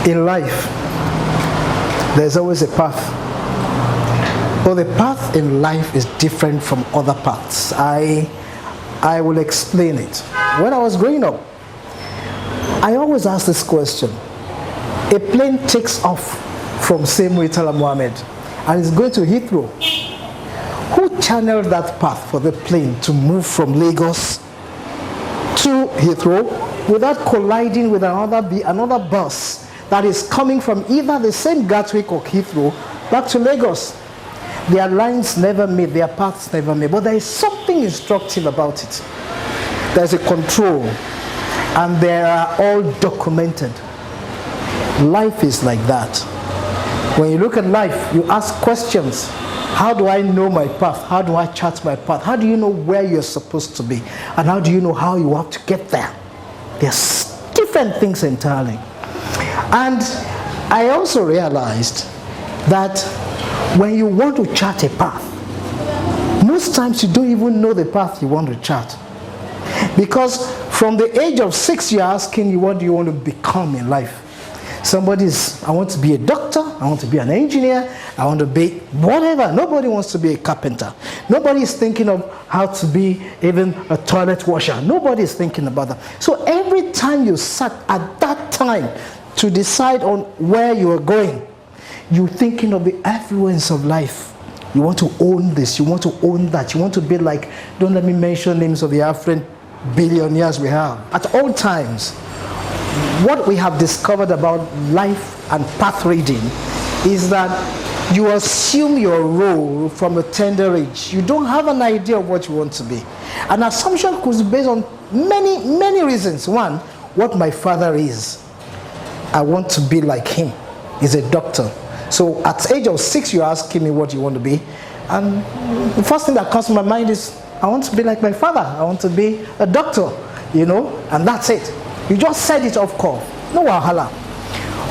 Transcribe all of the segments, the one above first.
In life, there's always a path. But the path in life is different from other paths. I will explain it. When I was growing up, I always ask this question. A plane takes off from Murtala Mohammed and is going to Heathrow. Who channeled that path for the plane to move from Lagos to Heathrow without colliding with another bus that is coming from either the same Gatwick or Heathrow back to Lagos? Their lines never meet, their paths never meet, but there is something instructive about it. There's a control, and they are all documented. Life is like that. When you look at life, you ask questions. How do I know my path? How do I chart my path? How do you know where you're supposed to be? And how do you know how you have to get there? There's different things entirely. And I also realized that when you want to chart a path, most times you don't even know the path you want to chart. Because from the age of 6, you're asking you, what do you want to become in life? Somebody's, I want to be a doctor, I want to be an engineer, I want to be whatever. Nobody wants to be a carpenter. Nobody is thinking of how to be even a toilet washer. Nobody is thinking about that. So every time you sat at that time to decide on where you are going, you're thinking of the affluence of life. You want to own this, you want to own that, you want to be like, don't let me mention names of the affluent billionaires we have. At all times, what we have discovered about life and path reading is that you assume your role from a tender age. You don't have an idea of what you want to be. An assumption could be based on many reasons. One, what my father is. I want to be like him. He's a doctor. So at the age of 6, you're asking me what you want to be. And the first thing that comes to my mind is, I want to be like my father. I want to be a doctor, and that's it. You just said it off call. No wahala.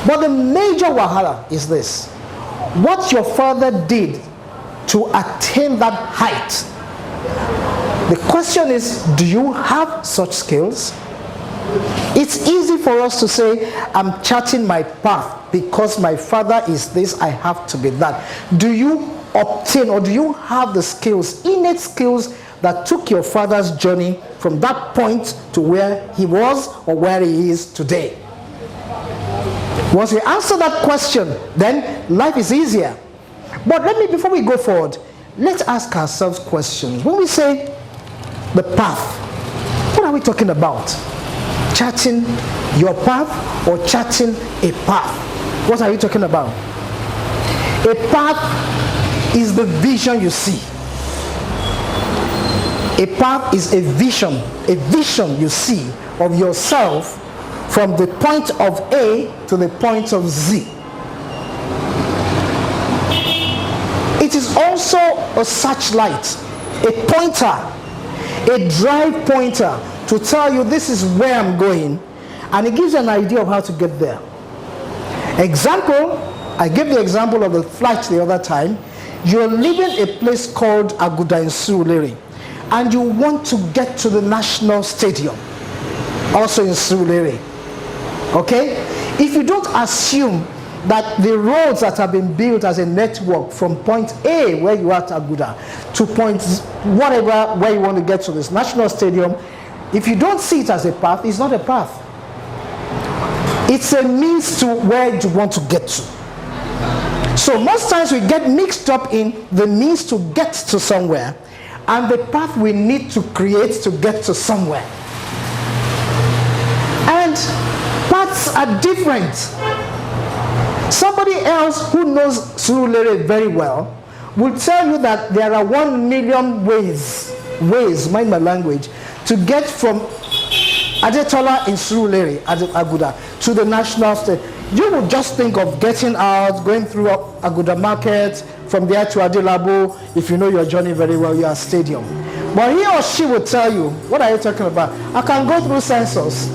But the major wahala is this. What your father did to attain that height. The question is, do you have such skills? It's easy for us to say, I'm charting my path because my father is this, I have to be that. Do you obtain or do you have the skills, innate skills, that took your father's journey from that point to where he was or where he is today? Once we answer that question, then life is easier. But before we go forward, let's ask ourselves questions. When we say the path, what are we talking about? Charting your path or charting a path? What are you talking about? A path is the vision you see. A path is a vision you see of yourself from the point of A to the point of Z. It is also a searchlight, a pointer, a drive pointer to tell you this is where I'm going, and it gives you an idea of how to get there. Example, I gave the example of the flight the other time. You're leaving a place called Aguda in Surulere, and you want to get to the National Stadium, also in Surulere. Okay? If you don't assume that the roads that have been built as a network from point A, where you are at Aguda, to point whatever, where you want to get to this National Stadium, if you don't see it as a path, it's not a path. It's a means to where you want to get to. So most times we get mixed up in the means to get to somewhere and the path we need to create to get to somewhere. And paths are different. Somebody else who knows Surulere very well will tell you that there are 1 million ways, mind my language, to get from Adetola in Surulere, Aguda, to the National Stadium. You would just think of getting out, going through Aguda Market, from there to Adelabo. If you know your journey very well, you are stadium. But he or she will tell you, what are you talking about? I can go through sensors.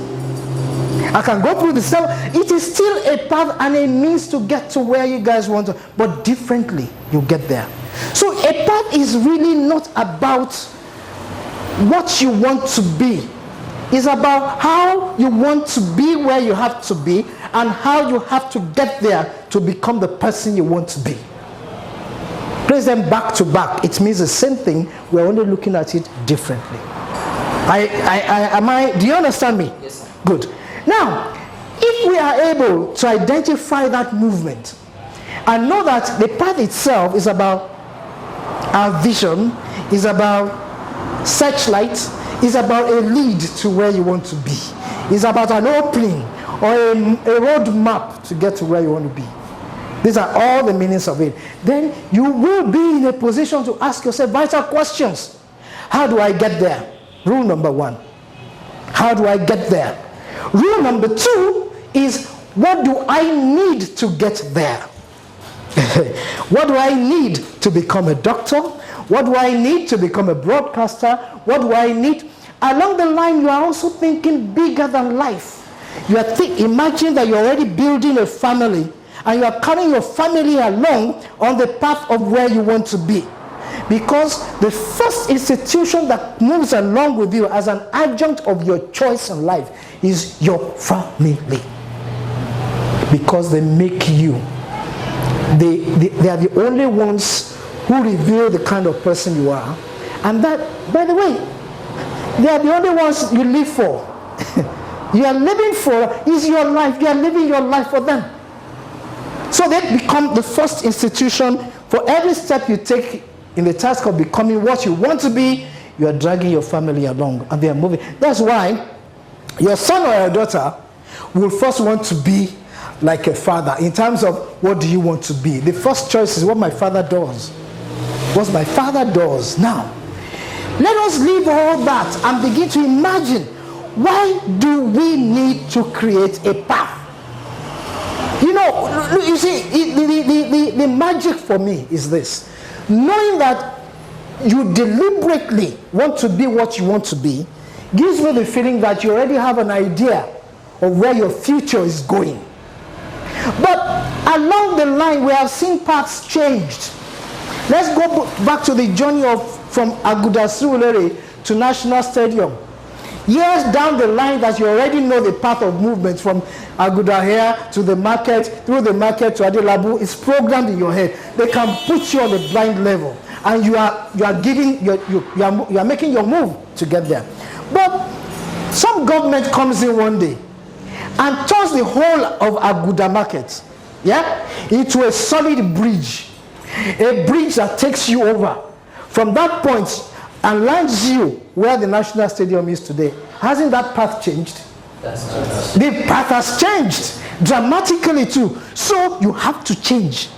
I can go through the cell. It is still a path and a means to get to where you guys want to, but differently you get there. So a path is really not about what you want to be. is about how you want to be where you have to be and how you have to get there to become the person you want to be. Place them back to back. It means the same thing. We're only looking at it differently. Do you understand me? Yes, sir. Good. Now, if we are able to identify that movement and know that the path itself is about our vision, is about searchlight, is about a lead to where you want to be, is about an opening or a road map to get to where you want to be. These are all the meanings of it. Then you will be in a position to ask yourself vital questions. How do I get there? Rule number 1. How do I get there? Rule number 2 is, what do I need to get there? What do I need to become a doctor? What do I need to become a broadcaster? What do I need? Along the line, you are also thinking bigger than life. You are imagine that you're already building a family and you are carrying your family along on the path of where you want to be. Because the first institution that moves along with you as an adjunct of your choice in life is your family. Because they make you. They are the only ones who reveal the kind of person you are. And that, by the way, they are the only ones you live for. You are living for is your life. You are living your life for them. So they become the first institution. For every step you take in the task of becoming what you want to be, you are dragging your family along and they are moving. That's why your son or your daughter will first want to be like a father in terms of what do you want to be. The first choice is what my father does. What my father does. Now, let us leave all that and begin to imagine, why do we need to create a path? You know, you see, the magic for me is this. Knowing that you deliberately want to be what you want to be gives me the feeling that you already have an idea of where your future is going. But along the line, we have seen paths changed. Let's go back to the journey from Aguda Surulere to National Stadium. Years down the line that you already know the path of movement from Aguda here to the market, through the market to Adelabu, it's programmed in your head. They can put you on a blind level and you are making your move to get there. But some government comes in one day and turns the whole of Aguda market, into a solid bridge. A bridge that takes you over from that point and lands you where the National Stadium is today. Hasn't that path changed? The path has changed dramatically too. So you have to change.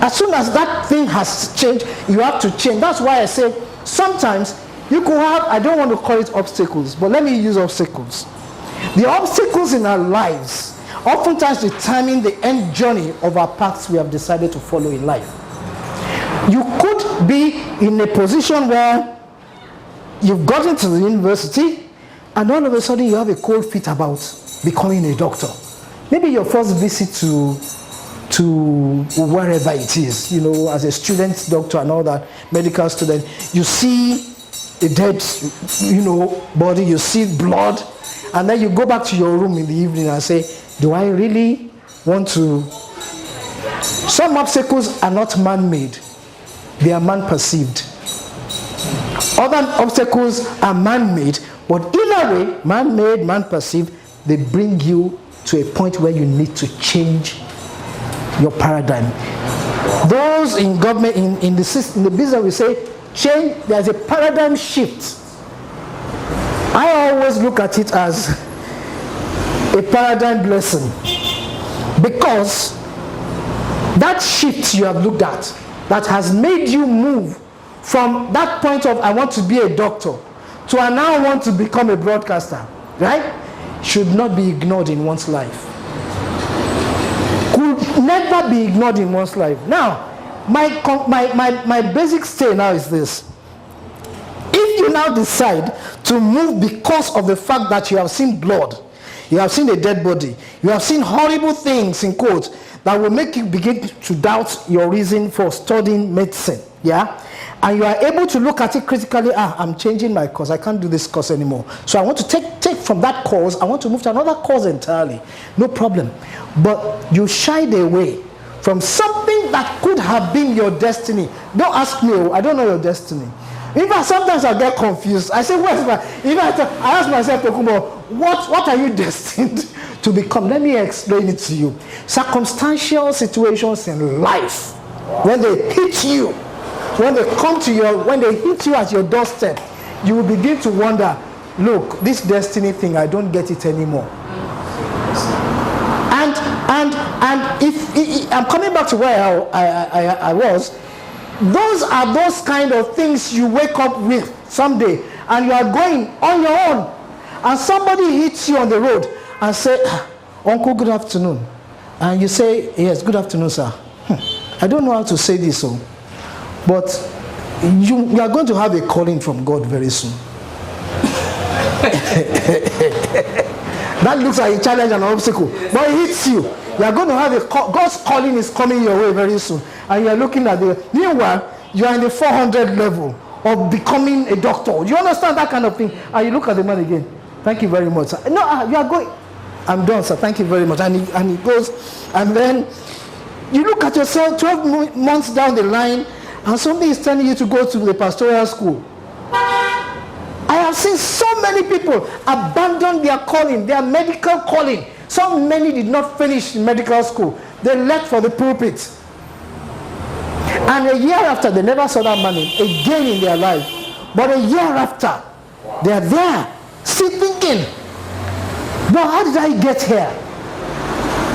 As soon as that thing has changed, you have to change. That's why I say sometimes you could have, I don't want to call it obstacles, but let me use obstacles. The obstacles in our lives oftentimes determine the end journey of our paths we have decided to follow in life. You could be in a position where you've gotten to the university and all of a sudden you have a cold feet about becoming a doctor. Maybe your first visit to wherever it is, you know, as a student doctor and all that, medical student, you see a dead, you know, body, you see blood, and then you go back to your room in the evening and say, do I really want to? Some obstacles are not man-made. They are man-perceived. Other obstacles are man-made, but either way, man-made, man-perceived, they bring you to a point where you need to change your paradigm. Those in government, in the system, in the business, we say, change, there's a paradigm shift. I always look at it as a paradigm blessing, because that shift you have looked at, that has made you move from that point of I want to be a doctor to I now want to become a broadcaster, right? Should not be ignored in one's life. Could never be ignored in one's life. Now, my basic stay now is this. If you now decide to move because of the fact that you have seen blood, you have seen a dead body, you have seen horrible things, in quotes, that will make you begin to doubt your reason for studying medicine, yeah, and you are able to look at it critically, I'm changing my course, I can't do this course anymore. So I want to take from that course, I want to move to another course entirely. No problem. But you shied away from something that could have been your destiny. Don't ask me, I don't know your destiny. In fact, sometimes I get confused. I say, where's my... I ask myself, Tokunbo, what are you destined to become? Let me explain it to you. Circumstantial situations in life, when they hit you, when they hit you at your doorstep, you will begin to wonder, look, this destiny thing, I don't get it anymore. And if I'm coming back to where I was, those are those kind of things you wake up with someday, and you are going on your own, and somebody hits you on the road and say, Uncle, good afternoon. And you say, yes, good afternoon, sir. I don't know how to say this, but you are going to have a calling from God very soon. That looks like a challenge and an obstacle, but it hits you. You are going to have God's calling is coming your way very soon, and you are looking at meanwhile, you are in the 400 level of becoming a doctor. Do you understand that kind of thing? And you look at the man again. Thank you very much, sir. No, you are going. I'm done, sir. Thank you very much. And he goes, and then you look at yourself 12 months down the line, and somebody is telling you to go to the pastoral school. I have seen so many people abandon their calling, their medical calling. So many did not finish medical school. They left for the pulpit. And a year after, they never saw that money again in their life. But a year after, they are there, still thinking, but how did I get here?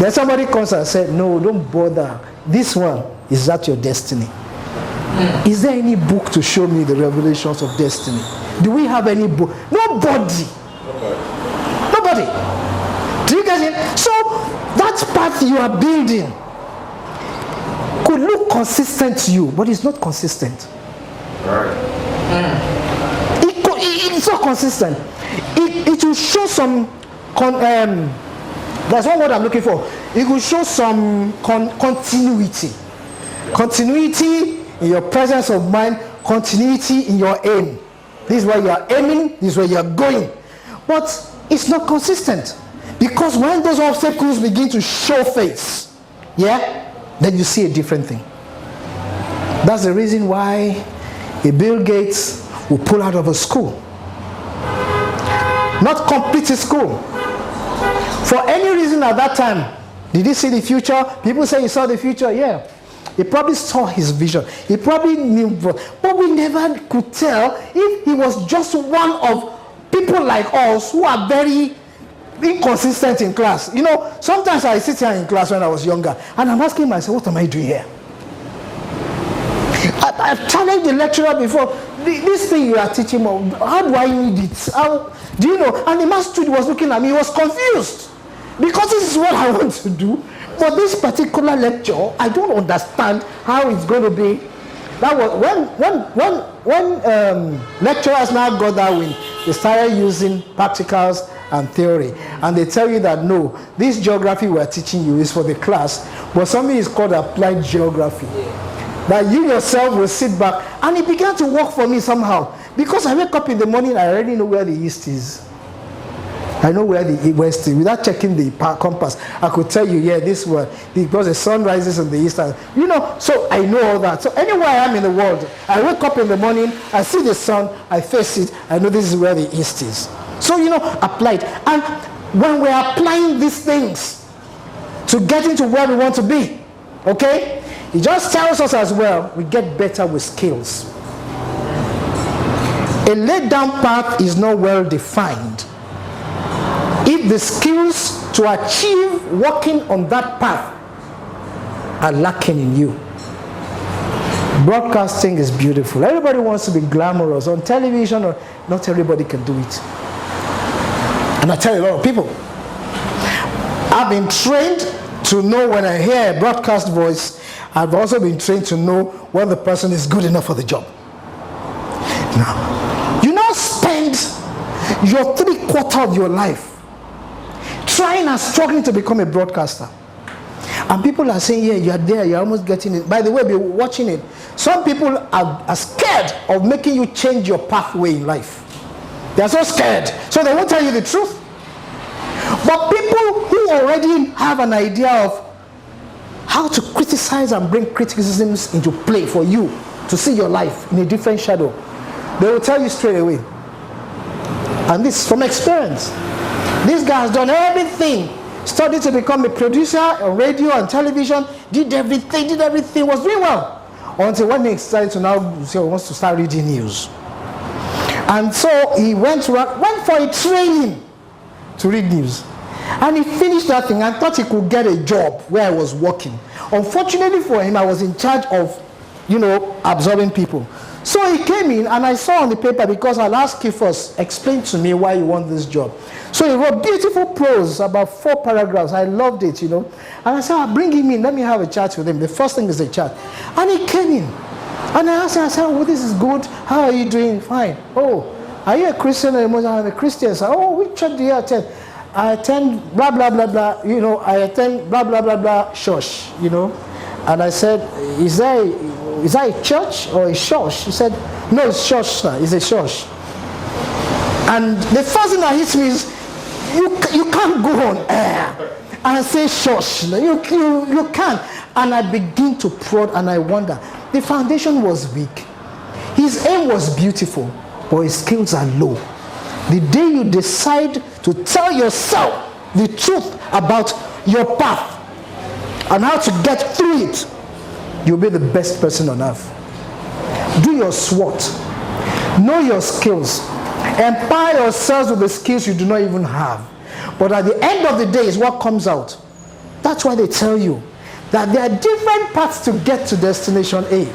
Then somebody comes and said, no, don't bother. This one is not your destiny. Is there any book to show me the revelations of destiny? Do we have any book? Nobody. Nobody. Do you get it? So that path you are building could look consistent to you, but it's not consistent. It's not consistent. It will show some that's one word I'm looking for. It will show some continuity. Continuity in your presence of mind, continuity in your aim. This is where you are aiming, this is where you are going. But it's not consistent. Because when those obstacles begin to show face, yeah, then you see a different thing. That's the reason why a Bill Gates will pull out of a school. Not complete his school. For any reason at that time, did he see the future? People say he saw the future, yeah. He probably saw his vision. He probably knew, but we never could tell if he was just one of people like us who are very inconsistent in class. You know, sometimes I sit here in class when I was younger, and I'm asking myself, what am I doing here? I've challenged the lecturer before. This thing you are teaching, how do I need it? How, do you know? And the master was looking at me, he was confused. Because this is what I want to do. But this particular lecture, I don't understand how it's going to be. That was when lecturers now got that win, they started using practicals and theory, and they tell you that no, this geography we're teaching you is for the class, but something is called applied geography. That you yourself will sit back, and it began to work for me somehow. Because I wake up in the morning, I already know where the east is. I know where the west is. Without checking the compass, I could tell you, yeah, this one, because the sun rises in the east. You know, so I know all that. So anywhere I am in the world, I wake up in the morning, I see the sun, I face it, I know this is where the east is. So, you know, applied. And when we're applying these things to get into where we want to be, okay, it just tells us as well, we get better with skills. A laid down path is not well defined. If the skills to achieve walking on that path are lacking in you. Broadcasting is beautiful. Everybody wants to be glamorous on television, or not everybody can do it. And I tell you, a lot of people, I've been trained to know when I hear a broadcast voice. I've also been trained to know when the person is good enough for the job. Now, you now spend your 3/4 of your life trying and struggling to become a broadcaster. And people are saying, yeah, you are there, you're almost getting it. By the way, be watching it. Some people are scared of making you change your pathway in life. They're so scared. So they won't tell you the truth. But people who already have an idea of how to criticize and bring criticisms into play for you to see your life in a different shadow, they will tell you straight away. And this is from experience. This guy has done everything. Studied to become a producer on radio and television. Did everything, was doing well. Until one day he decided to now say he wants to start reading news. And so he went for a training to read news. And he finished that thing and thought he could get a job where I was working. Unfortunately for him, I was in charge of, absorbing people. So he came in and I saw on the paper, because I'll ask you first, explain to me why you want this job. So he wrote beautiful prose, about 4 paragraphs. I loved it, And I said, bring him in, let me have a chat with him. The first thing is a chat. And he came in. And I asked him, oh, this is good. How are you doing? Fine. Oh, are you a Christian or a Muslim? I'm a Christian. I said, oh, which church do you attend? I attend blah, blah, blah, blah. I attend blah, blah, blah, blah church, And I said, is that a church or a church? He said, no, it's church, sir. It's a church. And the first thing that hits me is, you can't go on air and say church. You can't. And I begin to prod and I wonder. The foundation was weak. His aim was beautiful, but his skills are low. The day you decide to tell yourself the truth about your path and how to get through it, you'll be the best person on earth. Do your SWOT. Know your skills. Empower yourselves with the skills you do not even have. But at the end of the day is what comes out. That's why they tell you that there are different paths to get to destination A.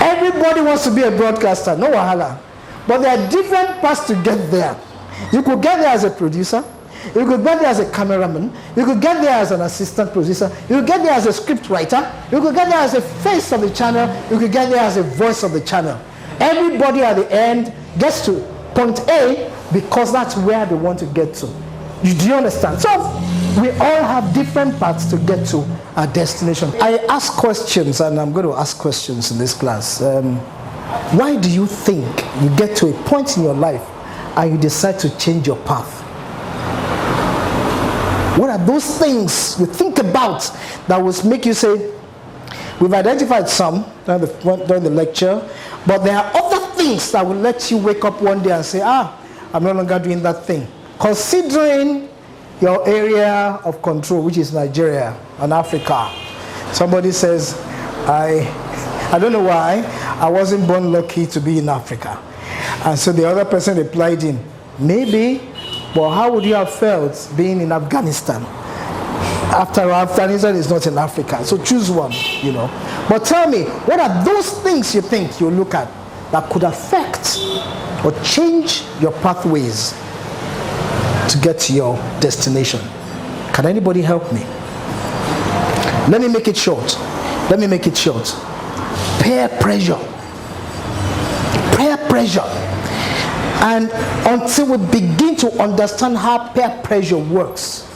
Everybody wants to be a broadcaster, no wahala. But there are different paths to get there. You could get there as a producer. You could get there as a cameraman. You could get there as an assistant producer. You could get there as a script writer. You could get there as a face of the channel. You could get there as a voice of the channel. Everybody at the end gets to point A because that's where they want to get to. Do you understand? So we all have different paths to get to our destination. I ask questions, and I'm going to ask questions in this class. Why do you think you get to a point in your life and you decide to change your path? What are those things you think about that will make you say, we've identified some during the lecture, but there are other things that will let you wake up one day and say, I'm no longer doing that thing. Considering your area of control, which is Nigeria and Africa. Somebody says, I don't know why, I wasn't born lucky to be in Africa. And so the other person replied in, maybe, but how would you have felt being in Afghanistan? After all, Afghanistan is not in Africa, so choose one, But tell me, what are those things you think you look at that could affect or change your pathways to get to your destination? Can anybody help me? Let me make it short. Peer pressure. Peer pressure. And until we begin to understand how peer pressure works,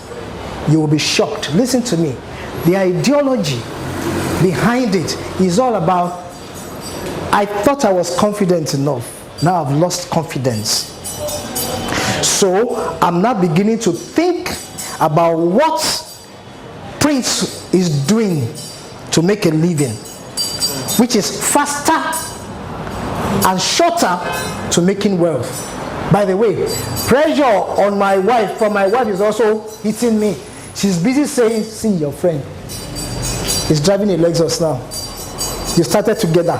you will be shocked. Listen to me. The ideology behind it is all about, I thought I was confident enough. Now I've lost confidence. So I'm now beginning to think about what Prince is doing to make a living, which is faster and shorter to making wealth. By the way, pressure on my wife from my wife is also hitting me. She's busy saying, see your friend, he's driving a Lexus now. You started together.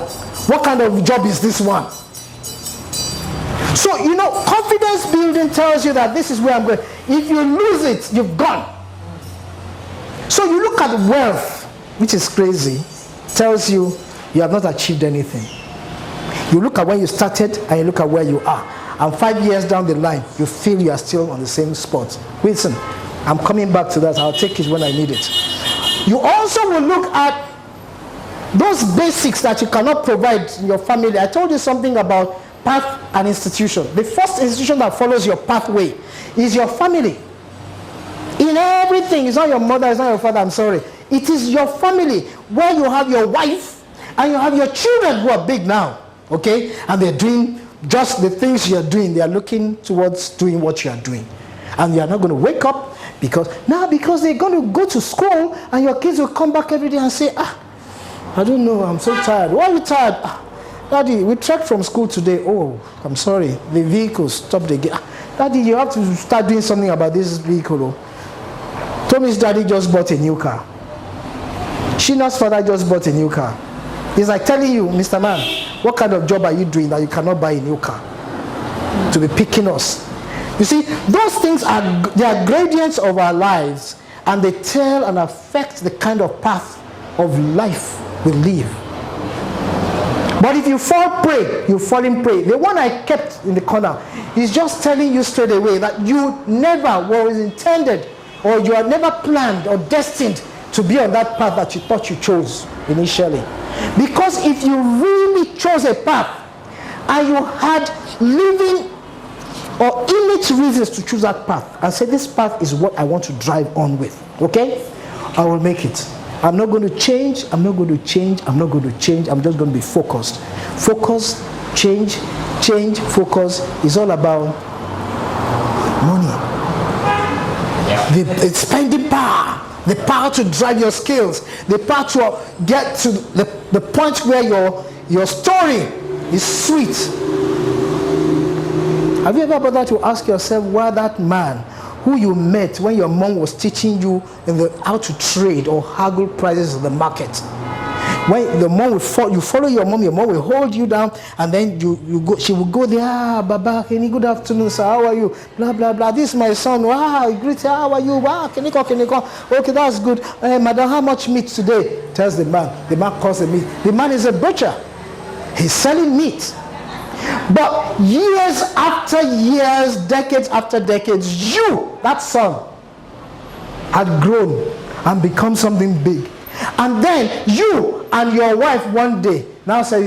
What kind of job is this one? So, confidence building tells you that this is where I'm going. If you lose it, you've gone. So you look at wealth, which is crazy, tells you you have not achieved anything. You look at when you started and you look at where you are. And 5 years down the line, you feel you are still on the same spot. Listen, I'm coming back to that. I'll take it when I need it. You also will look at those basics that you cannot provide in your family. I told you something about path and institution. The first institution that follows your pathway is your family. In everything. It's not your mother, it's not your father, I'm sorry. It is your family, where you have your wife and you have your children who are big now. Okay? And they're doing just the things you're doing. They are looking towards doing what you are doing. And you are not going to wake up because they're going to go to school and your kids will come back every day and say, I don't know, I'm so tired. Why are you tired? Daddy, we trekked from school today. Oh, I'm sorry, the vehicle stopped again. Daddy, you have to start doing something about this vehicle. Tommy's daddy just bought a new car. Shina's father just bought a new car. It's like telling you, Mr. Man, what kind of job are you doing that you cannot buy a new car? To be picking us. You see, those things they are gradients of our lives, and they tell and affect the kind of path of life we live. But if you fall prey, you fall in prey. The one I kept in the corner is just telling you straight away that you never were intended, or you are never planned or destined to be on that path that you thought you chose initially. Because if you really chose a path and you had living or innate reasons to choose that path and say, this path is what I want to drive on with, okay? I will make it. I'm not going to change, I'm not going to change, I'm not going to change, I'm just going to be focused. Focus, change, focus is all about money. The spending power, the power to drive your skills, the power to get to the point where your story is sweet. Have you ever bothered to ask yourself why that man who you met when your mom was teaching you how to trade or haggle prices in the market, when the mom will you follow your mom will hold you down, and then you go, she will go there, Baba, Kenny, good afternoon, sir, how are you? Blah, blah, blah. This is my son. Wow, greet, how are you? Wow, can you come? Okay, that's good. Madam, how much meat today? Tells the man. The man calls the meat. The man is a butcher. He's selling meat. But years after years, decades after decades, you, that son, had grown and become something big. And then you and your wife one day now say,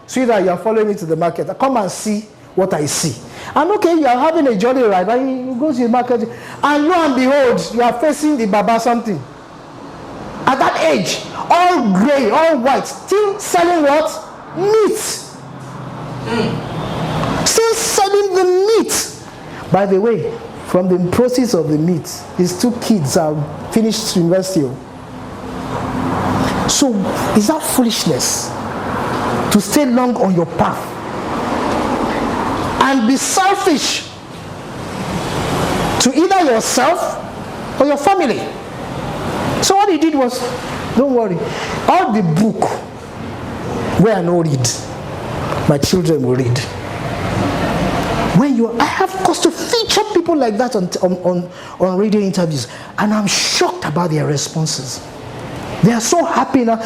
sweetheart, you are following me to the market. Come and see what I see. And okay, you are having a jolly ride. And you go to the market, and lo and behold, you are facing the Baba something. At that age, all gray, all white, still selling what? Meat. Still selling the meat. By the way, from the process of the meat, his 2 kids have finished university. So, is that foolishness? To stay long on your path and be selfish to either yourself or your family. So what he did was, don't worry, all the book where I no read, my children will read. I have cause to feature people like that on radio interviews, and I'm shocked about their responses. They are so happy now.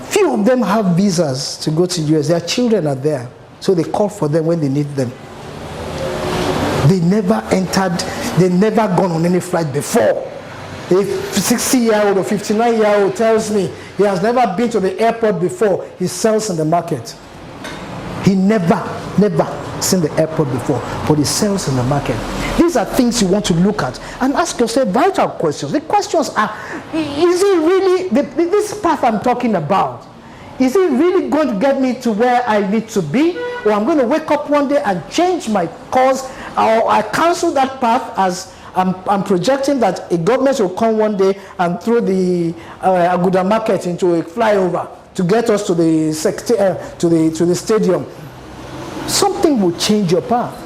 Few of them have visas to go to the US. Their children are there, so they call for them when they need them. They never gone on any flight before. A 60-year-old or 59-year-old tells me he has never been to the airport before. He sells in the market. He never seen the airport before, but he sells in the market. These are things you want to look at and ask yourself vital questions. The questions are, is it really, this path I'm talking about, is it really going to get me to where I need to be? Or I'm going to wake up one day and change my course, or I cancel that path as I'm projecting that a government will come one day and throw the Aguda market into a flyover to get us to the stadium. Something will change your path.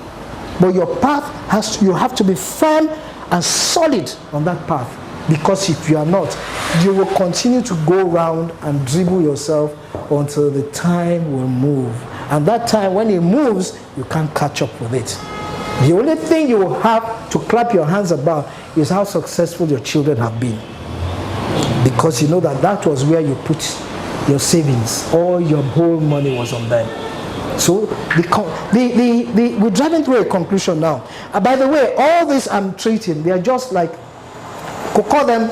But your path you have to be firm and solid on that path. Because if you are not, you will continue to go around and dribble yourself until the time will move. And that time, when it moves, you can't catch up with it. The only thing you will have to clap your hands about is how successful your children have been. Because you know that was where you put your savings. All your whole money was on them. So we're driving through a conclusion now. By the way, all this I'm treating, they are just like, we call them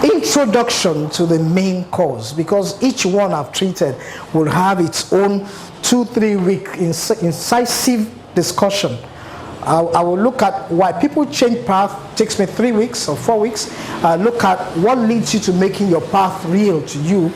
introduction to the main course, because each one I've treated will have its own 2-3 week incisive discussion I will look at why people change path. It takes me 3 weeks or 4 weeks. Look at what leads you to making your path real to you.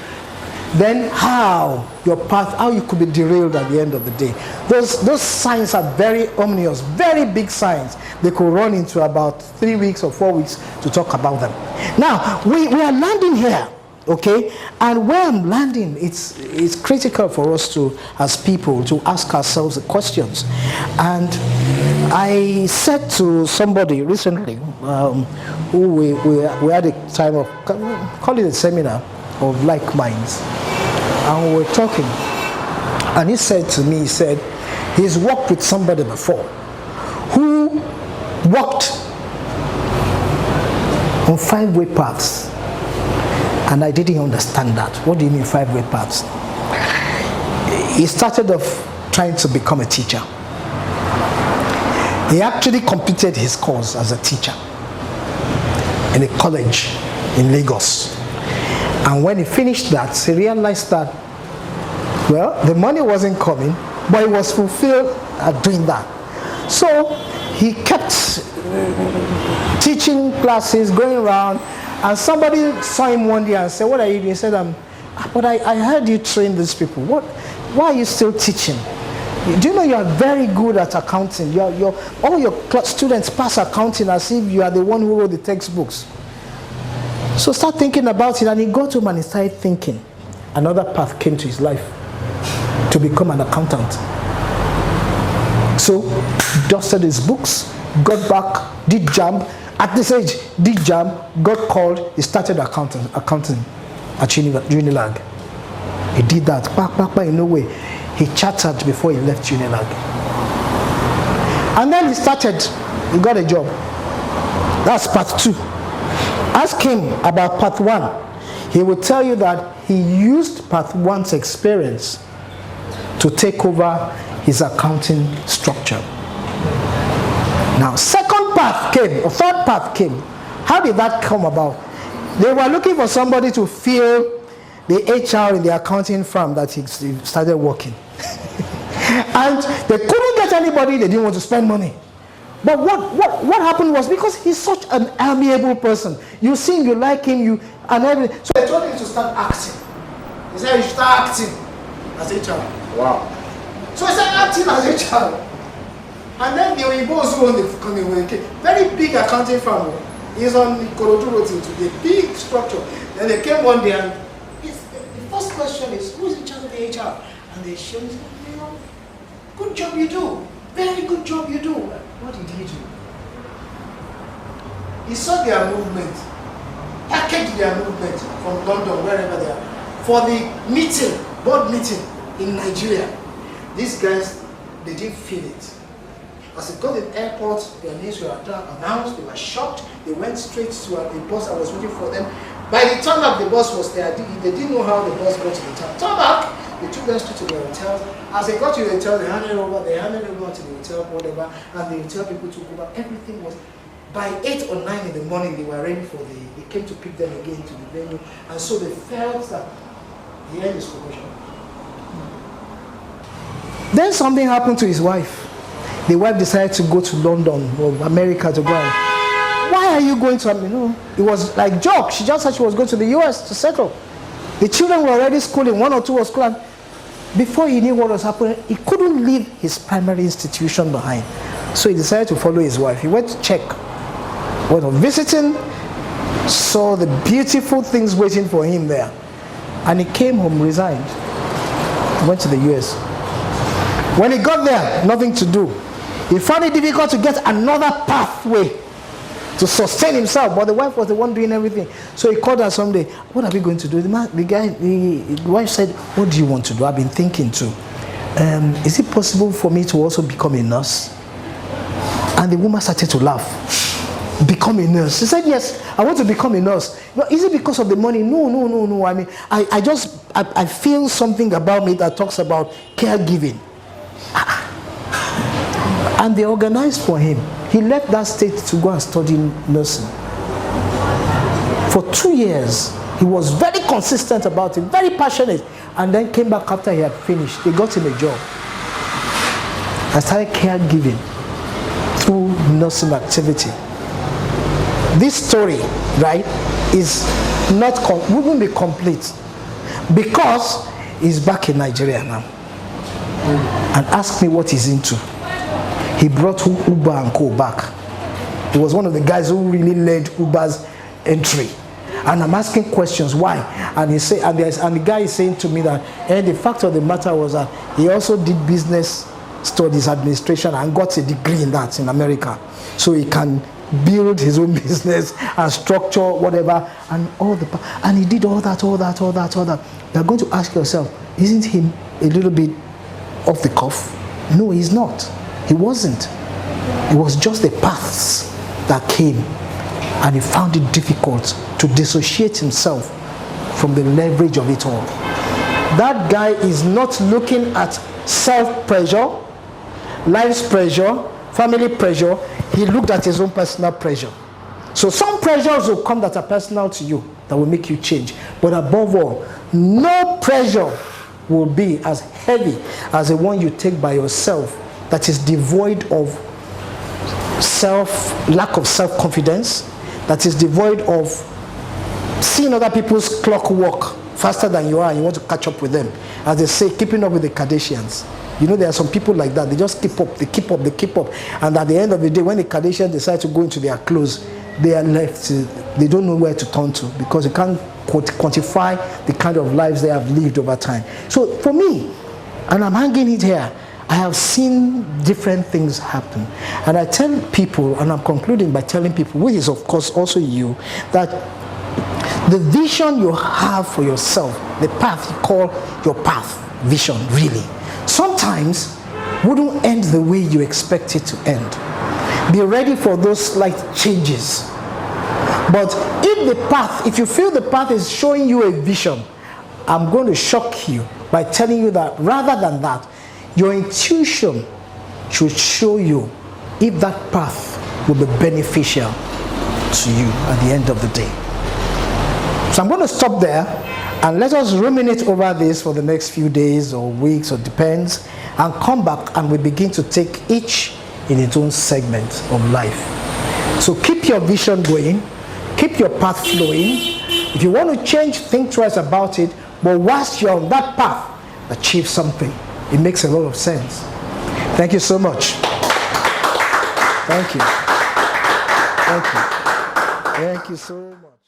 Then how you could be derailed at the end of the day. Those signs are very ominous, very big signs. They could run into about 3 weeks or 4 weeks to talk about them. Now, we are landing here, okay? And where I'm landing, it's critical for us to, as people, to ask ourselves the questions. And I said to somebody recently, who we had a time of, call it a seminar of like minds. And we were talking, and he said to me, he's worked with somebody before who walked on 5-way paths, and I didn't understand that. What do you mean 5-way paths? He started off trying to become a teacher. He actually completed his course as a teacher in a college in Lagos. And when he finished that, he realized that, well, the money wasn't coming, but he was fulfilled at doing that. So he kept teaching classes, going around, and somebody saw him one day and said, "What are you doing?" He said, "But I heard you train these people. Why are you still teaching? Do you know you are very good at accounting? All your students pass accounting as if you are the one who wrote the textbooks." So start thinking about it, and he got home and he started thinking. Another path came to his life, to become an accountant. So dusted his books, got back, did JAMB. At this age, did JAMB, got called, he started accounting at Unilag. He did that, in no way. He chattered before he left Unilag. And then he got a job. That's part 2. Ask him about part 1. He will tell you that he used part 1's experience to take over his accounting structure. Now, second path came, or third path came. How did that come about? They were looking for somebody to fill the HR in the accounting firm that he started working. And they couldn't get anybody, they didn't want to spend money. But what happened was, because he's such an amiable person, you see him, you like him, and everything. So they told him to start acting. He said, "You should start acting as HR." Wow. So he started acting as HR. And then the Oyinbos who own the very big accounting firm. He's on Ikorodu Road today, big structure. Then they came one day, and the first question is, "Who's in charge of the HR?" And they showed him, "Good job you do. Very good job you do." What did he do? He saw their movement, packaged their movement from London, wherever they are, for the meeting, board meeting in Nigeria. These guys, they didn't feel it. As they got to the airport, their names were announced, they were shocked, they went straight to a bus that was waiting for them. By the time that the bus was there, they didn't know how the bus got to the town. Turn back, they took them straight to their hotel. As they got to the hotel, they handed over to the hotel, whatever, and the hotel people took over. Everything was, by 8 or 9 in the morning, they were ready they came to pick them again to the venue, and so they felt that the end is promotion. Then something happened to his wife. The wife decided to go to London or America to go and, "Why are you going to, it was like joke. She just said she was going to the US to settle. The children were already schooling, 1 or 2 were schooling. Before he knew what was happening, he couldn't leave his primary institution behind. So he decided to follow his wife. He went to check, went on visiting, saw the beautiful things waiting for him there. And he came home, resigned, went to the US. When he got there, nothing to do. He found it difficult to get another pathway to sustain himself, but the wife was the one doing everything. So he called her someday. "What are we going to do?" The wife said, "What do you want to do? I've been thinking too. Is it possible for me to also become a nurse?" And the woman started to laugh. "Become a nurse?" He said, "Yes, I want to become a nurse." "Is it because of the money?" No. I mean, I feel something about me that talks about caregiving. And they organized for him. He left that state to go and study nursing. For 2 years, he was very consistent about it, very passionate, and then came back after he had finished. They got him a job. I started caregiving. successful nursing activity. This story, right, is wouldn't be complete because he's back in Nigeria now. And ask me what he's into. He brought Uber and Co back. He was one of the guys who really led Uber's entry. And I'm asking questions, why? And he say, and the guy is saying to me that, and the fact of the matter was that he also did business studies administration and got a degree in that in America, so he can build his own business and structure whatever and and he did all that. You're going to ask yourself, isn't he a little bit off the cuff? No, he's not. He wasn't. It was just the paths that came, and he found it difficult to dissociate himself from the leverage of it all. That guy is not looking at self-pressure, life's pressure, family pressure. He looked at his own personal pressure. So some pressures will come that are personal to you, that will make you change. But above all, no pressure will be as heavy as the one you take by yourself, that is devoid of lack of self-confidence, that is devoid of seeing other people's clock walk faster than you are and you want to catch up with them. As they say, keeping up with the Kardashians. You know, there are some people like that. They just keep up, they keep up, they keep up. And at the end of the day, when the Kardashians decide to go into their clothes, they are left, they don't know where to turn to, because you can't quantify the kind of lives they have lived over time. So for me, and I'm hanging it here, I have seen different things happen. And I tell people, and I'm concluding by telling people, which is of course also you, that the vision you have for yourself, the path you call your path, vision really, sometimes wouldn't end the way you expect it to end. Be ready for those slight changes. But if you feel the path is showing you a vision, I'm going to shock you by telling you that rather than that, your intuition should show you if that path will be beneficial to you at the end of the day. So I'm going to stop there and let us ruminate over this for the next few days or weeks, or depends, and come back and we begin to take each in its own segment of life. So keep your vision going, keep your path flowing. If you want to change, think twice about it, but whilst you're on that path, achieve something. It makes a lot of sense. Thank you so much. Thank you. Thank you. Thank you so much.